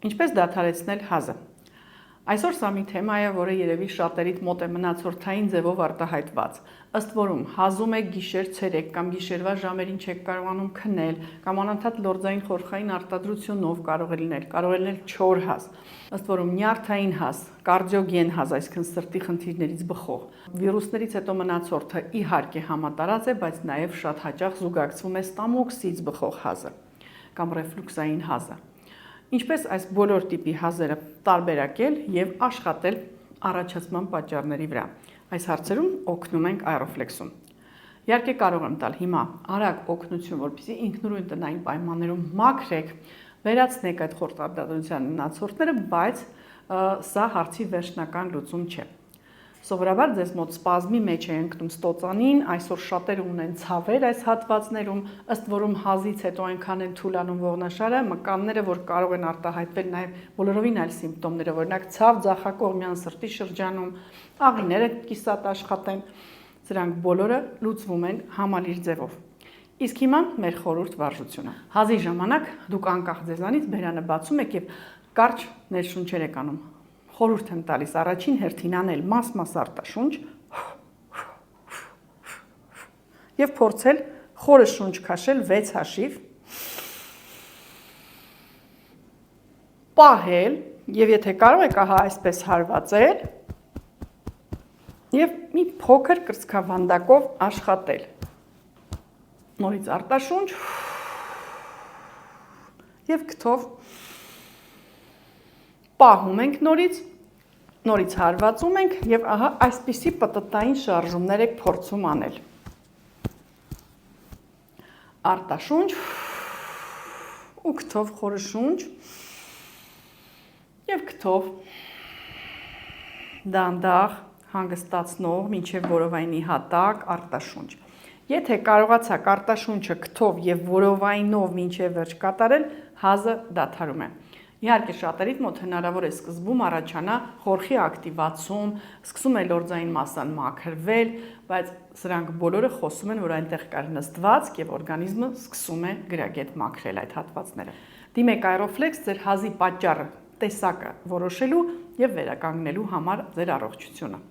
Ինչպես դադարեցնել հազը։ Այսօր սա մի թեմա է, որը երևի շատերիդ մոտ է մնացորդային ձևով արտահայտված։ Ըստ որում հազում եք գիշեր-ցերեկ կամ գիշերվա ժամերին չեք կարողանում քնել, կամ անընդհատ լորձային խորխային արտադրությունով կարող է լինել չոր հազ։ Ըստ որում նյարդային հազ, կարդիոգեն հազ, այսինքն սրտի խնդիրներից բխող։ Վիրուսներից հետո մնացորդը իհարկե համատարած է, բայց նաև շատ հաճախ զուգակցվում է ստամոքսից բխող հազը կամ ռեֆլյուքսային հազը։ Ինչպես այս բոլոր տիպի հազերը տարբերակել եւ աշխատել առաջացման պատճառների վրա։ Այս հարցերում օգնում ենք Aeroflex-ում։ Իհարկե կարող եմ տալ հիմա արագ օգնություն, որպեսզի ինքնուրույն տնային պայմաններում մաքրեք, վերացնեք այդ խորտարտադրության մնացորդները, բայց սա հարցի վերջնական լուծում չէ։ Սովորաբար ձեզ մոտ սպազմի մեջ է ընկնում ստոծանին, այսօր շատերը ունեն ցավեր այս հատվածներում, ըստ որում հազից հետո այնքան են թուլանում ողնաշարը, մկանները, որ կարող են արտահայտվել նաև բոլորովին այլ սիմպտոմները, օրինակ ցավ ձախակողմյան սրտի շրջանում, աղիները կիսատ աշխատեն, սրանք բոլորը լուծվում են համալիր ձևով։ Իսկ հիմա մեր խորհուրդ վարժությունը։ Հազի ժամանակ դուք անկախ ձեզանից բերանը բացում եք եւ կարճ ներշունչեր եք անում։ Խորհուրդ եմ տալիս առաջին հերթին անել մաս-մաս արտաշունչ եւ փորձել խորը շունչ քաշել 6 հաշիվ, պահել եւ եթե կարող եք ահա այսպես հարվածել եւ մի փոքր կրծքավանդակով աշխատել։ Նորից արտաշունչ եւ քթով պահում ենք նորից հարվածում ենք եւ ահա այսպիսի պտտային շարժումներ եք փորձում անել։ Արտաշունչ ու քթով խորը շունչ եւ քթով դանդաղ հանգստացնող մինչեւ որովայնի հատակ արտաշունչ։ Եթե կարողացաք արտաշունչը քթով եւ որովայնով մինչեւ վերջ կատարել, հազը դադարում է։ Իհարկե շատերիդ մոտ հնարավոր է սկզբում առաջանա խորխի ակտիվացում, սկսում է լորձային մասան մաքրվել, բայց սրանք բոլորը խոսում են, որ այնտեղ կար նստվածք եւ օրգանիզմը սկսում է գրագետ մաքրել այդ հատվածները։ Դիմեք Aeroflex ձեր հազի պատճառը, տեսակը որոշելու եւ վերականգնելու համար ձեր առողջությունը։